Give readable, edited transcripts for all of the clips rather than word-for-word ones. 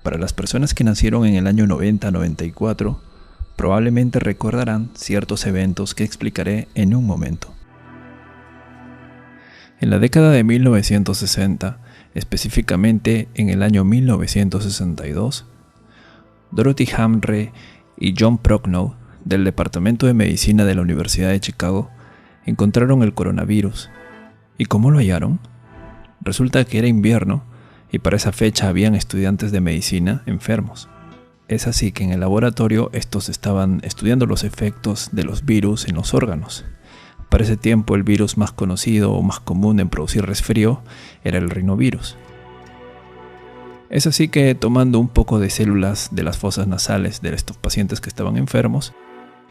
Para las personas que nacieron en el año 90-94, probablemente recordarán ciertos eventos que explicaré en un momento. En la década de 1960, específicamente en el año 1962, Dorothy Hamre y John Prochnow, del Departamento de Medicina de la Universidad de Chicago, encontraron el coronavirus. ¿Y cómo lo hallaron? Resulta que era invierno y para esa fecha habían estudiantes de medicina enfermos. Es así que en el laboratorio estos estaban estudiando los efectos de los virus en los órganos. Para ese tiempo el virus más conocido o más común en producir resfrío era el rinovirus. Es así que tomando un poco de células de las fosas nasales de estos pacientes que estaban enfermos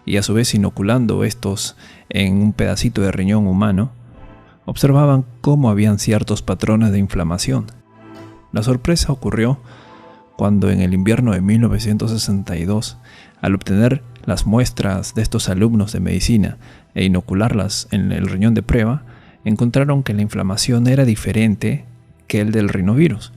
y a su vez inoculando estos en un pedacito de riñón humano, observaban cómo habían ciertos patrones de inflamación. La sorpresa ocurrió cuando en el invierno de 1962, al obtener las muestras de estos alumnos de medicina e inocularlas en el riñón de prueba, encontraron que la inflamación era diferente que el del rinovirus.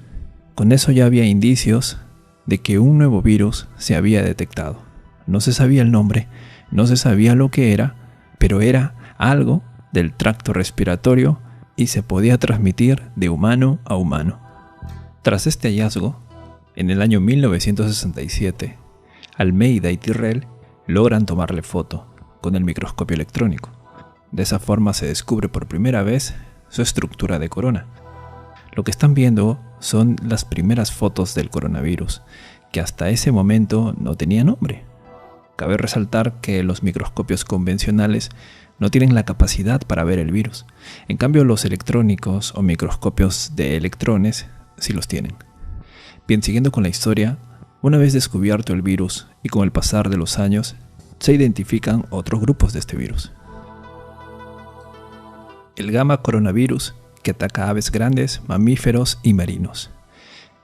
Con eso ya había indicios de que un nuevo virus se había detectado. No se sabía el nombre, no se sabía lo que era, pero era algo del tracto respiratorio y se podía transmitir de humano a humano. Tras este hallazgo, en el año 1967, Almeida y Tyrrell logran tomarle foto con el microscopio electrónico. De esa forma se descubre por primera vez su estructura de corona. Lo que están viendo son las primeras fotos del coronavirus, que hasta ese momento no tenía nombre. Cabe resaltar que los microscopios convencionales no tienen la capacidad para ver el virus. En cambio, los electrónicos o microscopios de electrones sí los tienen. Bien, siguiendo con la historia, una vez descubierto el virus y con el pasar de los años, se identifican otros grupos de este virus. El gamma coronavirus, que ataca a aves grandes, mamíferos y marinos.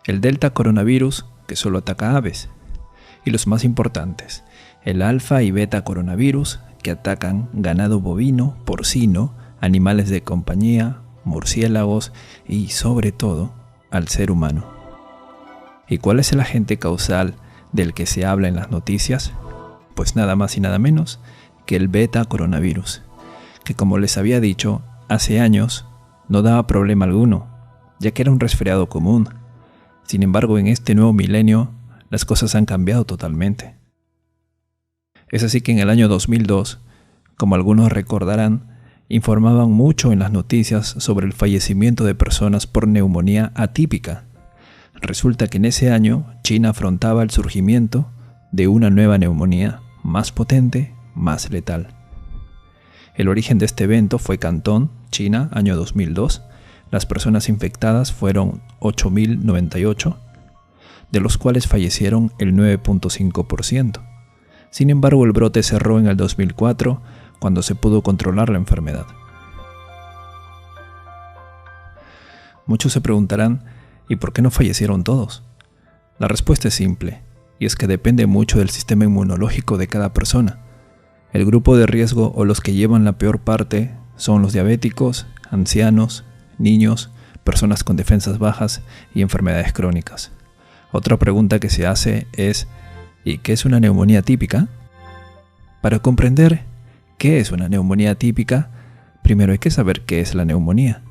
El delta coronavirus, que solo ataca a aves. Y los más importantes, el alfa y beta coronavirus, que atacan ganado bovino, porcino, animales de compañía, murciélagos y, sobre todo, al ser humano. ¿Y cuál es el agente causal del que se habla en las noticias? Pues nada más y nada menos que el beta coronavirus, que como les había dicho, hace años no daba problema alguno, ya que era un resfriado común. Sin embargo, en este nuevo milenio, las cosas han cambiado totalmente. Es así que en el año 2002, como algunos recordarán, informaban mucho en las noticias sobre el fallecimiento de personas por neumonía atípica. Resulta que en ese año China afrontaba el surgimiento de una nueva neumonía, más potente, más letal. El origen de este evento fue Cantón, China, año 2002. Las personas infectadas fueron 8.098, de los cuales fallecieron el 9.5%. Sin embargo, el brote cerró en el 2004, cuando se pudo controlar la enfermedad. Muchos se preguntarán, ¿y por qué no fallecieron todos? La respuesta es simple, y es que depende mucho del sistema inmunológico de cada persona. El grupo de riesgo o los que llevan la peor parte son los diabéticos, ancianos, niños, personas con defensas bajas y enfermedades crónicas. Otra pregunta que se hace es, ¿y qué es una neumonía típica? Para comprender qué es una neumonía típica, primero hay que saber qué es la neumonía.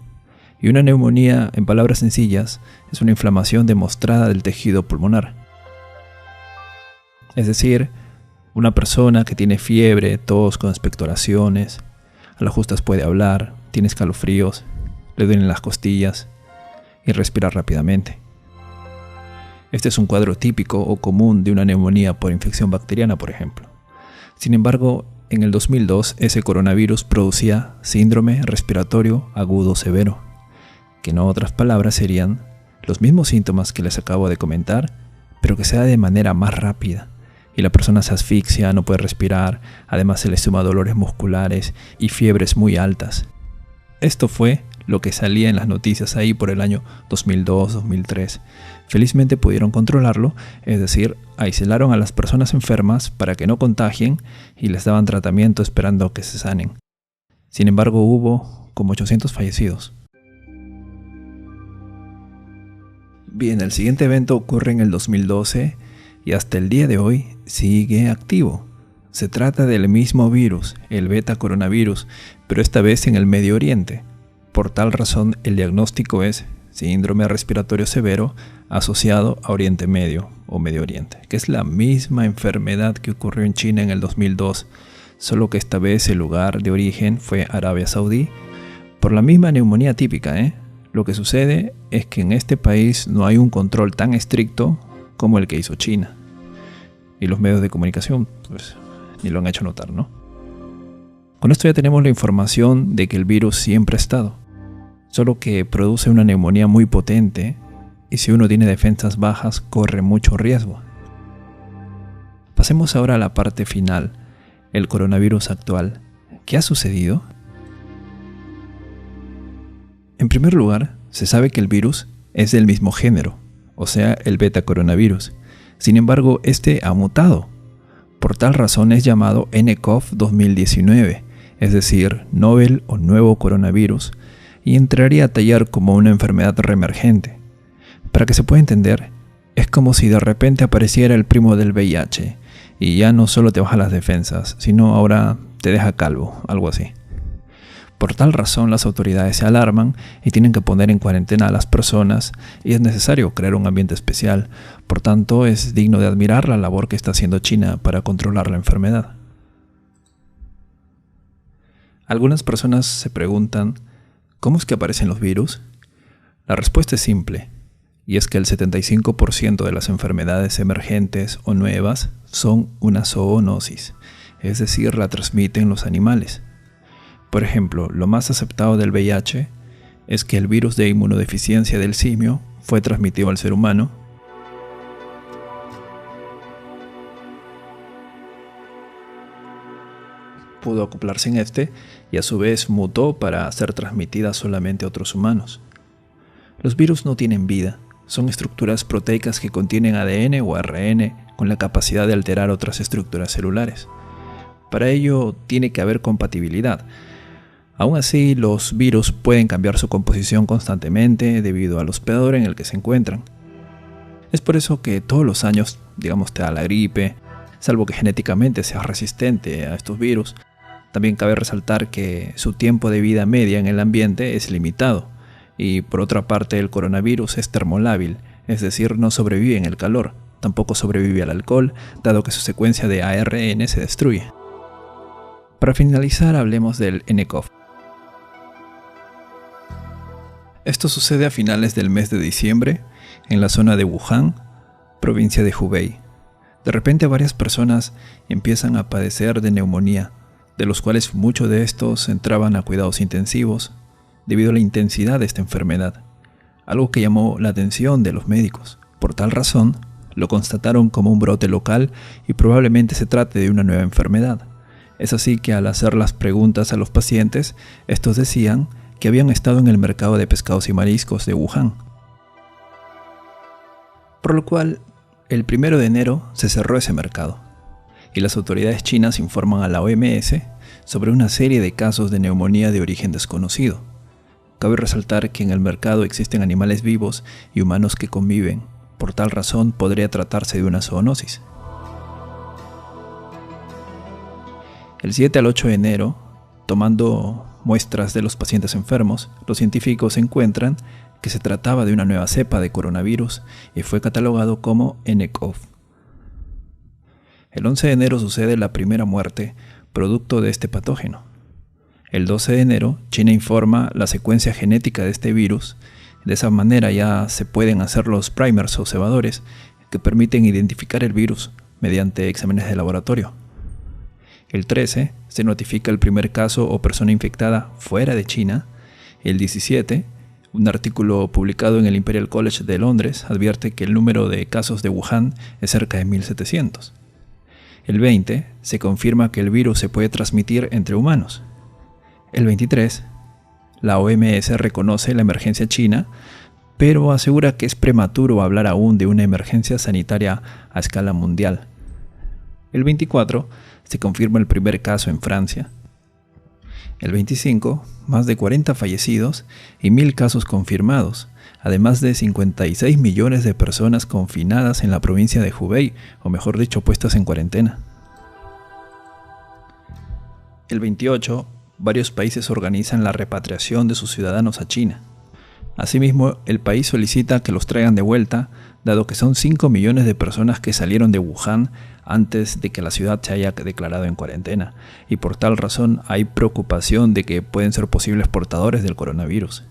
Y una neumonía, en palabras sencillas, es una inflamación demostrada del tejido pulmonar. Es decir, una persona que tiene fiebre, tos con expectoraciones, a las justas puede hablar, tiene escalofríos, le duelen las costillas y respira rápidamente. Este es un cuadro típico o común de una neumonía por infección bacteriana, por ejemplo. Sin embargo, en el 2002 ese coronavirus producía síndrome respiratorio agudo severo, que en otras palabras serían los mismos síntomas que les acabo de comentar, pero que se da de manera más rápida, y la persona se asfixia, no puede respirar, además se le suma dolores musculares y fiebres muy altas. Esto fue lo que salía en las noticias ahí por el año 2002-2003. Felizmente pudieron controlarlo, es decir, aislaron a las personas enfermas para que no contagien y les daban tratamiento esperando que se sanen. Sin embargo, hubo como 800 fallecidos. Bien, el siguiente evento ocurre en el 2012 y hasta el día de hoy sigue activo. Se trata del mismo virus, el beta coronavirus, pero esta vez en el Medio Oriente. Por tal razón, el diagnóstico es síndrome respiratorio severo asociado a Oriente Medio o Medio Oriente, que es la misma enfermedad que ocurrió en China en el 2002, solo que esta vez el lugar de origen fue Arabia Saudí, por la misma neumonía típica. Lo que sucede es que en este país no hay un control tan estricto como el que hizo China. Y los medios de comunicación, pues, ni lo han hecho notar, ¿no? Con esto ya tenemos la información de que el virus siempre ha estado, solo que produce una neumonía muy potente y si uno tiene defensas bajas corre mucho riesgo. Pasemos ahora a la parte final, el coronavirus actual. ¿Qué ha sucedido? En primer lugar, se sabe que el virus es del mismo género, o sea, el beta coronavirus. Sin embargo, este ha mutado. Por tal razón es llamado nCoV 2019, es decir, novel o nuevo coronavirus, y entraría a tallar como una enfermedad reemergente. Para que se pueda entender, es como si de repente apareciera el primo del VIH y ya no solo te baja las defensas, sino ahora te deja calvo, algo así. Por tal razón las autoridades se alarman y tienen que poner en cuarentena a las personas y es necesario crear un ambiente especial. Por tanto, es digno de admirar la labor que está haciendo China para controlar la enfermedad. Algunas personas se preguntan, ¿cómo es que aparecen los virus? La respuesta es simple, y es que el 75% de las enfermedades emergentes o nuevas son una zoonosis, es decir, la transmiten los animales. Por ejemplo, lo más aceptado del VIH es que el virus de inmunodeficiencia del simio fue transmitido al ser humano, pudo acoplarse en este y a su vez mutó para ser transmitida solamente a otros humanos. Los virus no tienen vida, son estructuras proteicas que contienen ADN o ARN con la capacidad de alterar otras estructuras celulares. Para ello tiene que haber compatibilidad. Aún así, los virus pueden cambiar su composición constantemente debido al hospedador en el que se encuentran. Es por eso que todos los años, digamos, te da la gripe, salvo que genéticamente seas resistente a estos virus. También cabe resaltar que su tiempo de vida media en el ambiente es limitado. Y por otra parte, el coronavirus es termolábil, es decir, no sobrevive en el calor, tampoco sobrevive al alcohol, dado que su secuencia de ARN se destruye. Para finalizar, hablemos del nCoV. Esto sucede a finales del mes de diciembre, en la zona de Wuhan, provincia de Hubei. De repente varias personas empiezan a padecer de neumonía, de los cuales muchos de estos entraban a cuidados intensivos debido a la intensidad de esta enfermedad, algo que llamó la atención de los médicos. Por tal razón, lo constataron como un brote local y probablemente se trate de una nueva enfermedad. Es así que al hacer las preguntas a los pacientes, estos decían que habían estado en el mercado de pescados y mariscos de Wuhan. Por lo cual, el 1 de enero se cerró ese mercado y las autoridades chinas informan a la OMS sobre una serie de casos de neumonía de origen desconocido. Cabe resaltar que en el mercado existen animales vivos y humanos que conviven, por tal razón podría tratarse de una zoonosis. El 7 al 8 de enero, tomando muestras de los pacientes enfermos, los científicos encuentran que se trataba de una nueva cepa de coronavirus y fue catalogado como nCoV. El 11 de enero sucede la primera muerte producto de este patógeno. El 12 de enero, China informa la secuencia genética de este virus. De esa manera ya se pueden hacer los primers o cebadores que permiten identificar el virus mediante exámenes de laboratorio. El 13 se notifica el primer caso o persona infectada fuera de China. El 17, un artículo publicado en el Imperial College de Londres advierte que el número de casos de Wuhan es cerca de 1700. El 20 se confirma que el virus se puede transmitir entre humanos. El 23, la OMS reconoce la emergencia china, pero asegura que es prematuro hablar aún de una emergencia sanitaria a escala mundial. El 24 se confirma el primer caso en Francia. El 25, más de 40 fallecidos y 1000 casos confirmados, además de 56 millones de personas confinadas en la provincia de Hubei, o mejor dicho, puestas en cuarentena. El 28, varios países organizan la repatriación de sus ciudadanos a China. Asimismo, el país solicita que los traigan de vuelta, dado que son 5 millones de personas que salieron de Wuhan antes de que la ciudad se haya declarado en cuarentena, y por tal razón hay preocupación de que pueden ser posibles portadores del coronavirus.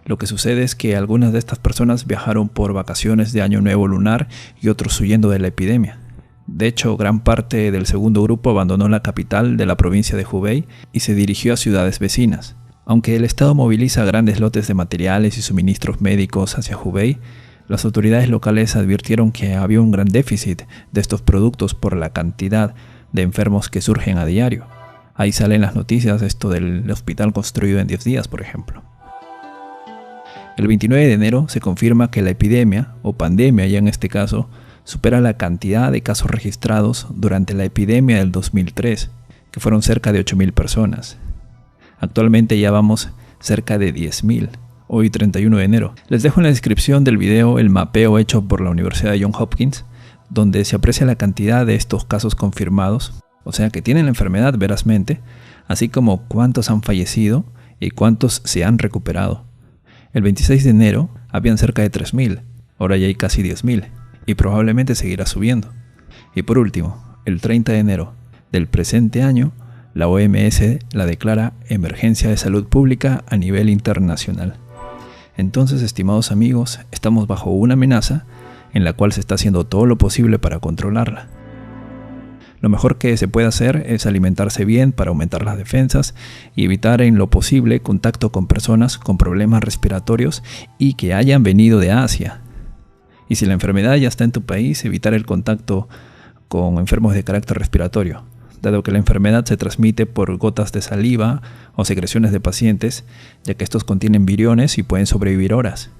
Lo que sucede es que algunas de estas personas viajaron por vacaciones de Año Nuevo lunar y otros huyendo de la epidemia. De hecho, gran parte del segundo grupo abandonó la capital de la provincia de Hubei y se dirigió a ciudades vecinas. Aunque el Estado moviliza grandes lotes de materiales y suministros médicos hacia Hubei, las autoridades locales advirtieron que había un gran déficit de estos productos por la cantidad de enfermos que surgen a diario. Ahí salen las noticias esto del hospital construido en 10 días, por ejemplo. El 29 de enero se confirma que la epidemia, o pandemia ya en este caso, supera la cantidad de casos registrados durante la epidemia del 2003, que fueron cerca de 8.000 personas. Actualmente ya vamos cerca de 10.000, hoy 31 de enero. Les dejo en la descripción del video el mapeo hecho por la Universidad de Johns Hopkins, donde se aprecia la cantidad de estos casos confirmados, o sea que tienen la enfermedad verazmente, así como cuántos han fallecido y cuántos se han recuperado. El 26 de enero habían cerca de 3.000, ahora ya hay casi 10.000, y probablemente seguirá subiendo. Y por último, el 30 de enero del presente año, la OMS la declara emergencia de salud pública a nivel internacional. Entonces, estimados amigos, estamos bajo una amenaza en la cual se está haciendo todo lo posible para controlarla. Lo mejor que se puede hacer es alimentarse bien para aumentar las defensas y evitar en lo posible contacto con personas con problemas respiratorios y que hayan venido de Asia. Y si la enfermedad ya está en tu país, evitar el contacto con enfermos de carácter respiratorio, dado que la enfermedad se transmite por gotas de saliva o secreciones de pacientes, ya que estos contienen viriones y pueden sobrevivir horas.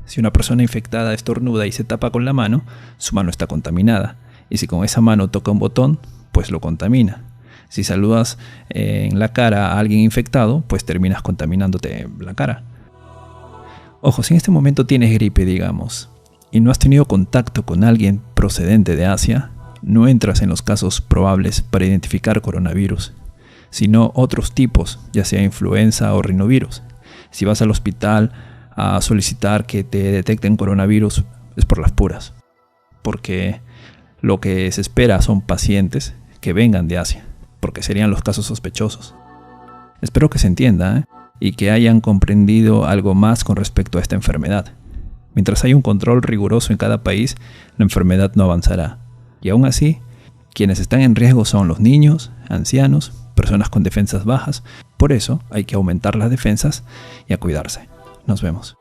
Si una persona infectada estornuda y se tapa con la mano, su mano está contaminada, y si con esa mano toca un botón, pues lo contamina. Si saludas en la cara a alguien infectado, pues terminas contaminándote la cara. Ojo, si en este momento tienes gripe, digamos, y no has tenido contacto con alguien procedente de Asia, no entras en los casos probables para identificar coronavirus, sino otros tipos, ya sea influenza o rinovirus. Si vas al hospital a solicitar que te detecten coronavirus, es por las puras, porque lo que se espera son pacientes que vengan de Asia, porque serían los casos sospechosos. Espero que se entienda, y que hayan comprendido algo más con respecto a esta enfermedad. Mientras haya un control riguroso en cada país, la enfermedad no avanzará. Y aún así, quienes están en riesgo son los niños, ancianos, personas con defensas bajas. Por eso hay que aumentar las defensas y a cuidarse. Nos vemos.